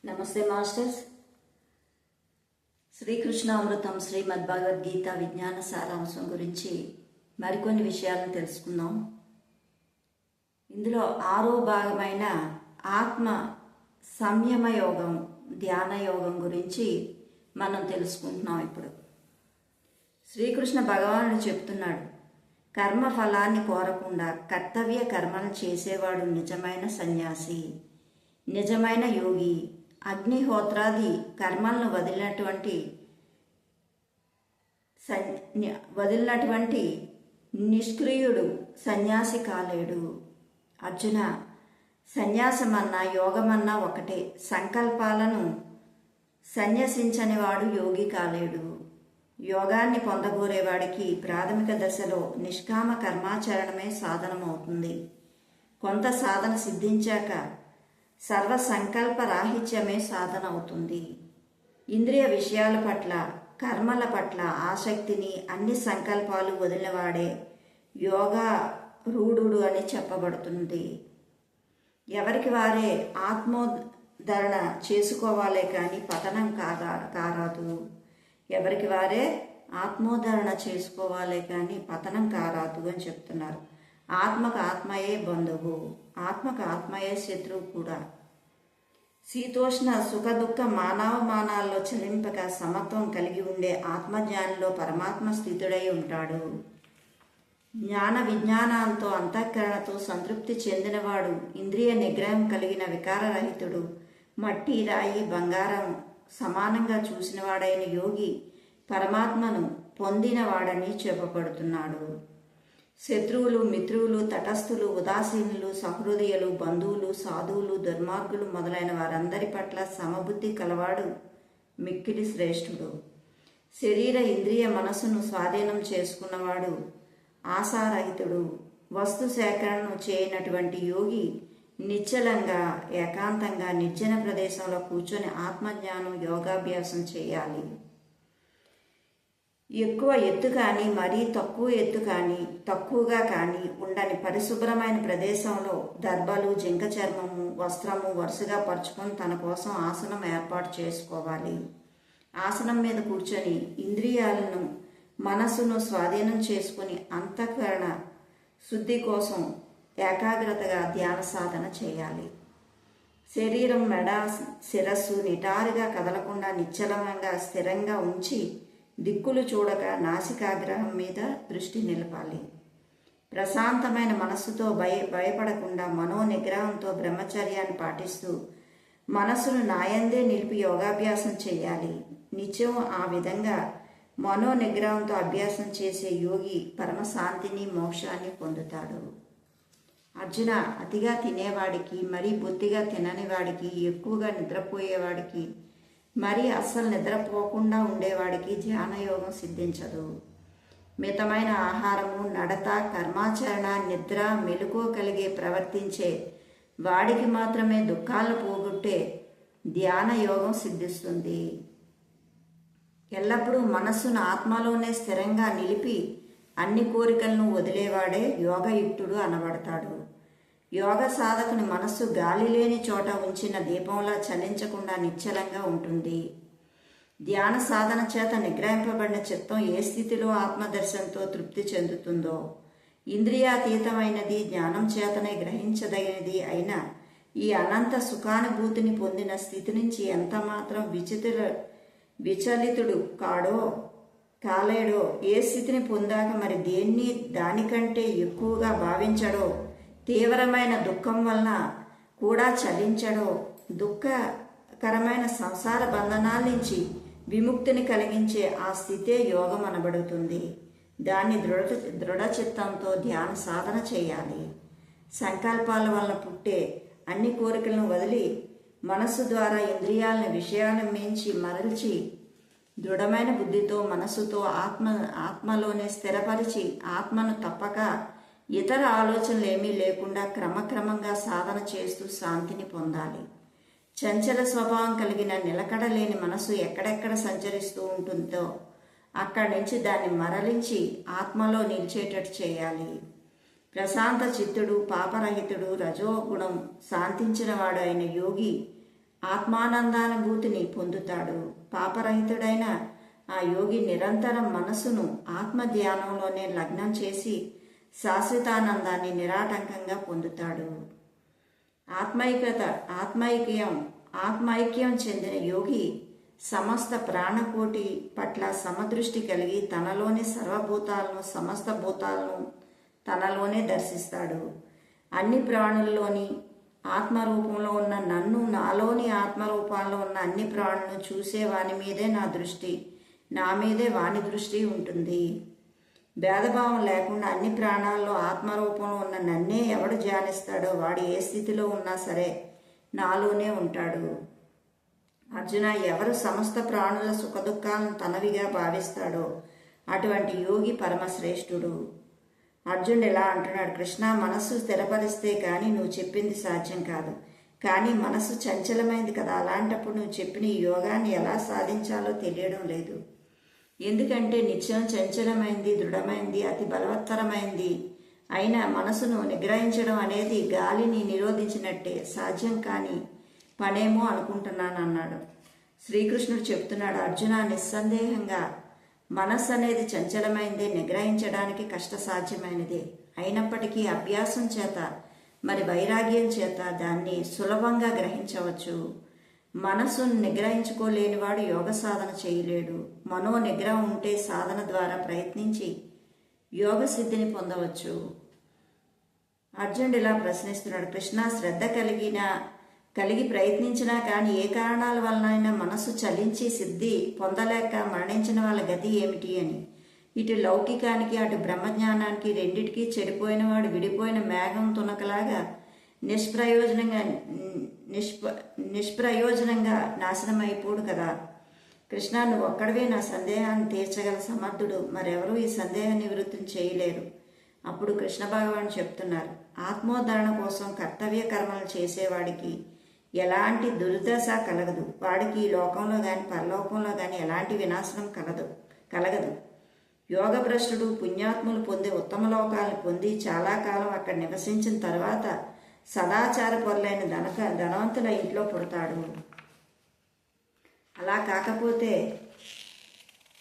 నమస్తే మాస్టర్స్. శ్రీకృష్ణామృతం శ్రీమద్ భగవద్గీత విజ్ఞాన సారాంశం గురించి మరికొన్ని విషయాలను తెలుసుకుందాం. ఇందులో 6వ భాగమైన ఆత్మ సంయమ యోగం, ధ్యాన యోగం గురించి మనం తెలుసుకుంటున్నాం. ఇప్పుడు శ్రీకృష్ణ భగవానుడు చెప్తున్నాడు, కర్మ ఫలాన్ని కోరకుండా కర్తవ్య కర్మను చేసేవాడు నిజమైన సన్యాసి, నిజమైన యోగి. అగ్నిహోత్రాది కర్మలను వదిలినటువంటి నిష్క్రియుడు సన్యాసి కాలేడు. అర్జున, సన్యాసమన్నా యోగమన్నా ఒకటే. సంకల్పాలను సన్యసించని వాడు యోగి కాలేడు. యోగాన్ని పొందగోరేవాడికి ప్రాథమిక దశలో నిష్కామ కర్మాచరణమే సాధనమవుతుంది. కొంత సాధన సిద్ధించాక సర్వ సంకల్ప రాహిత్యమే సాధన అవుతుంది. ఇంద్రియ విషయాల పట్ల, కర్మల పట్ల ఆసక్తిని, అన్ని సంకల్పాలు వదిలినవాడే యోగా రూఢుడు అని చెప్పబడుతుంది. ఎవరికి వారే ఆత్మోద్ధరణ చేసుకోవాలే కానీ పతనం కారాదు. ఎవరికి వారే ఆత్మోద్ధరణ చేసుకోవాలే కానీ పతనం కారాదు అని చెప్తున్నారు. ఆత్మకు ఆత్మయే బంధువు, ఆత్మకు ఆత్మయే శత్రువు కూడా. శీతోష్ణ సుఖ దుఃఖ మానవమానాల్లో చలింపక సమత్వం కలిగి ఉండే ఆత్మజ్ఞానిలో పరమాత్మ స్థితుడై ఉంటాడు. జ్ఞాన విజ్ఞానాలతో అంతఃకరణతో సంతృప్తి చెందినవాడు, ఇంద్రియ నిగ్రహం కలిగిన వికారరహితుడు, మట్టి రాయి బంగారం సమానంగా చూసినవాడైన యోగి పరమాత్మను పొందినవాడని చెప్పబడుతున్నాడు. శత్రువులు, మిత్రువులు, తటస్థులు, ఉదాసీనులు, సహృదయులు, బంధువులు, సాధువులు, దుర్మార్గులు మొదలైన వారందరి పట్ల సమబుద్ధి కలవాడు మిక్కిలి శ్రేష్ఠుడు. శరీర ఇంద్రియ మనసును స్వాధీనం చేసుకున్నవాడు ఆశారహితుడు. వస్తు సేకరణను చేయనటువంటి యోగి నిశ్చలంగా, ఏకాంతంగా నిర్జన ప్రదేశంలో కూర్చొని ఆత్మజ్ఞానం యోగాభ్యాసం చేయాలి. ఎక్కువ ఎత్తు కానీ, మరీ తక్కువ ఎత్తు కానీ, తక్కువగా కానీ ఉండని పరిశుభ్రమైన ప్రదేశంలో దర్భలు, జింక చర్మము, వస్త్రము వరుసగా పరుచుకొని తన కోసం ఆసనం ఏర్పాటు చేసుకోవాలి. ఆసనం మీద కూర్చొని ఇంద్రియాలను, మనస్సును స్వాధీనం చేసుకుని అంతఃకరణ శుద్ధి కోసం ఏకాగ్రతగా ధ్యాన సాధన చేయాలి. శరీరం, మెడ, శిరస్సు నిటారుగా కదలకుండా నిశ్చలంగా స్థిరంగా ఉంచి దిక్కులు చూడక నాసికాగ్రహం మీద దృష్టి నిలపాలి. ప్రశాంతమైన మనస్సుతో భయపడకుండా మనోనిగ్రహంతో బ్రహ్మచర్యాన్ని పాటిస్తూ మనస్సును నాయందే నిలిపి యోగాభ్యాసం చేయాలి. నిత్యం ఆ విధంగా మనోనిగ్రహంతో అభ్యాసం చేసే యోగి పరమశాంతిని, మోక్షాన్ని పొందుతాడు. అర్జున, అతిగా తినేవాడికి, మరీ బొత్తిగా తినని వాడికి, ఎక్కువగా నిద్రపోయేవాడికి, మరి అస్సలు నిద్రపోకుండా ఉండేవాడికి ధ్యానయోగం సిద్ధించదు. మితమైన ఆహారము, నడత, కర్మాచరణ, నిద్ర, మెలకువ కలిగి ప్రవర్తించే వాడికి మాత్రమే దుఃఖాలను పోగొట్టే ధ్యాన యోగం సిద్ధిస్తుంది. ఎల్లప్పుడూ మనస్సును ఆత్మలోనే స్థిరంగా నిలిపి అన్ని కోరికలను వదిలేవాడే యోగయుక్తుడు అనబడతాడు. యోగ సాధకుని మనస్సు గాలి లేని చోట ఉంచిన దీపంలా చలించకుండా నిశ్చలంగా ఉంటుంది. ధ్యాన సాధన చేత నిగ్రహింపబడిన చిత్తం ఏ స్థితిలో ఆత్మదర్శనంతో తృప్తి చెందుతుందో, ఇంద్రియాతీతమైనది, జ్ఞానం చేతనే గ్రహించదగినది అయిన ఈ అనంత సుఖానుభూతిని పొందిన స్థితి నుంచి ఎంత మాత్రం విచలితుడు కాలేడో, ఏ స్థితిని పొందాక మరి దేన్ని దానికంటే ఎక్కువగా భావించడో, తీవ్రమైన దుఃఖం వలన కూడా చలించడో, దుఃఖకరమైన సంసార బంధనాల నుంచి విముక్తిని కలిగించే ఆ స్థితే యోగం అనబడుతుంది. దాన్ని దృఢ చిత్తంతో ధ్యాన సాధన చేయాలి. సంకల్పాల వలన పుట్టే అన్ని కోరికలను వదిలి మనస్సు ద్వారా ఇంద్రియాలను విషయాలను మించి మరల్చి దృఢమైన బుద్ధితో మనస్సుతో ఆత్మలోనే స్థిరపరిచి ఆత్మను తప్పక ఇతర ఆలోచనలు ఏమీ లేకుండా క్రమక్రమంగా సాధన చేస్తూ శాంతిని పొందాలి. చంచల స్వభావం కలిగిన నిలకడలేని మనసు ఎక్కడెక్కడ సంచరిస్తూ ఉంటుందో అక్కడి నుంచి దాన్ని మరలించి ఆత్మలో నిలిచేటట్టు చేయాలి. ప్రశాంత చిత్తుడు, పాపరహితుడు, రజోగుణం శాంతించినవాడు అయిన యోగి ఆత్మానందానుభూతిని పొందుతాడు. పాపరహితుడైన ఆ యోగి నిరంతరం మనసును ఆత్మధ్యానంలోనే లగ్నం చేసి శాశ్వతానందాన్ని నిరాటంకంగా పొందుతాడు. ఆత్మైక్యం చెందిన యోగి సమస్త ప్రాణకోటి పట్ల సమదృష్టి కలిగి తనలోని సర్వభూతాలను సమస్త భూతాలను తనలోనే దర్శిస్తాడు. అన్ని ప్రాణుల్లోని ఆత్మరూపంలో ఉన్న నన్ను, నాలోని ఆత్మరూపాల్లో ఉన్న అన్ని ప్రాణులను చూసే వాని మీదే నా దృష్టి, నా మీదే వాని దృష్టి ఉంటుంది. భేదభావం లేకుండా అన్ని ప్రాణాల్లో ఆత్మరూపంలో ఉన్న నన్నే ఎవడు ధ్యానిస్తాడో వాడు ఏ స్థితిలో ఉన్నా సరే నాలోనే ఉంటాడు. అర్జున, ఎవరు సమస్త ప్రాణుల సుఖదుఖాలను తనవిగా భావిస్తాడో అటువంటి యోగి పరమశ్రేష్ఠుడు. అర్జునుడు ఎలా అంటున్నాడు, కృష్ణ, మనస్సు స్థిరపరిస్తే కానీ నువ్వు చెప్పింది సాధ్యం కాదు. కానీ మనస్సు చంచలమైంది కదా, అలాంటప్పుడు నువ్వు చెప్పిన ఈ యోగాన్ని ఎలా సాధించాలో తెలియడం లేదు. ఎందుకంటే నిత్యం చంచలమైంది, దృఢమైంది, అతి బలవత్తరమైంది అయినా మనసును నిగ్రహించడం అనేది గాలిని నిరోధించినట్టే, సాధ్యం కాని పనేమో అనుకుంటున్నాను అన్నాడు. శ్రీకృష్ణుడు చెప్తున్నాడు, అర్జున, నిస్సందేహంగా మనస్సు అనేది చంచలమైందే, నిగ్రహించడానికి కష్టసాధ్యమైనదే. అయినప్పటికీ అభ్యాసం చేత మరి వైరాగ్యం చేత దాన్ని సులభంగా గ్రహించవచ్చు. మనస్సును నిగ్రహించుకోలేనివాడు యోగ సాధన చేయలేడు. మనో నిగ్రహం ఉంటే సాధన ద్వారా ప్రయత్నించి యోగ సిద్ధిని పొందవచ్చు. అర్జునుడు ఇలా ప్రశ్నిస్తున్నాడు, కృష్ణ, శ్రద్ధ కలిగి ప్రయత్నించినా కానీ ఏ కారణాల వలనైనా మనస్సు చలించి సిద్ధి పొందలేక మరణించిన వాళ్ళ గతి ఏమిటి అని. ఇటు లౌకికానికి అటు బ్రహ్మజ్ఞానానికి రెండిటికీ చెడిపోయిన వాడు విడిపోయిన మేఘం తునకలాగా నిష్ప్రయోజనంగా నాశనం అయిపోడు కదా. కృష్ణ, నువ్వు ఒక్కడవే నా సందేహాన్ని తీర్చగల సమర్థుడు, మరెవరూ ఈ సందేహ నివృత్తిని చేయలేరు. అప్పుడు కృష్ణ భగవాన్ చెప్తున్నారు, ఆత్మోద్ధరణ కోసం కర్తవ్య కర్మలు చేసేవాడికి ఎలాంటి దుర్దశ కలగదు. వాడికి ఈ లోకంలో కానీ పరలోకంలో కానీ ఎలాంటి వినాశనం కలగదు. యోగభ్రష్టుడు పుణ్యాత్ములు పొందే ఉత్తమ లోకాలను పొంది చాలా కాలం అక్కడ నివసించిన తర్వాత సదాచార పరులైన ధనవంతుల ఇంట్లో పుడతాడు. అలా కాకపోతే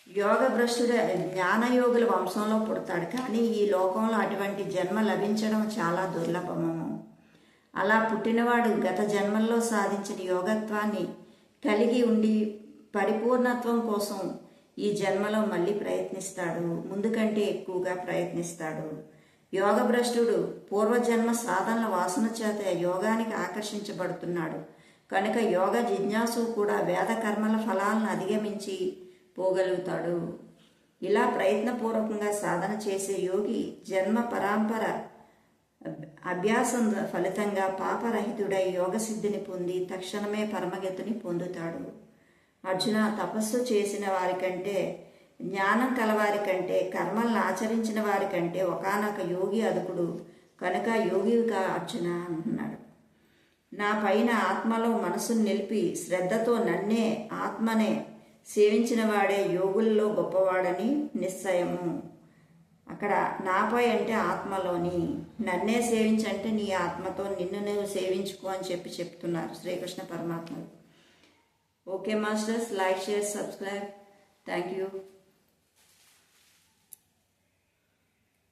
యోగభ్రష్టుడు జ్ఞానయోగుల వంశంలో పుడతాడు. కానీ ఈ లోకంలో అటువంటి జన్మ లభించడం చాలా దుర్లభము. అలా పుట్టినవాడు గత జన్మల్లో సాధించిన యోగత్వాన్ని కలిగి ఉండి పరిపూర్ణత్వం కోసం ఈ జన్మలో మళ్ళీ ప్రయత్నిస్తాడు, ముందు కంటే ఎక్కువగా ప్రయత్నిస్తాడు. యోగభ్రష్టుడు పూర్వజన్మ సాధనల వాసన చేత యోగానికి ఆకర్షించబడుతున్నాడు కనుక యోగ జిజ్ఞాసు కూడా వేద కర్మల ఫలాలను అధిగమించి పోగలుగుతాడు. ఇలా ప్రయత్నపూర్వకంగా సాధన చేసే యోగి జన్మ పరంపర అభ్యాసం ఫలితంగా పాపరహితుడై యోగసిద్ధిని పొంది తక్షణమే పరమగతిని పొందుతాడు. అర్జున, తపస్సు చేసిన వారికంటే, జ్ఞానం కలవారి కంటే, కర్మలను ఆచరించిన వారి కంటే ఒకానొక యోగి అదుకుడు కనుక యోగిగా అర్జున అంటున్నాడు. నా పైన ఆత్మలో మనసును నిలిపి శ్రద్ధతో నన్నే ఆత్మనే సేవించిన వాడే యోగుల్లో గొప్పవాడని నిశ్చయము. అక్కడ నాపై అంటే ఆత్మలోని, నన్నే సేవించంటే నీ ఆత్మతో నిన్ను నువ్వు సేవించుకో అని చెప్తున్నారు శ్రీకృష్ణ పరమాత్మలు. Okay masters, like, share, subscribe. Thank you.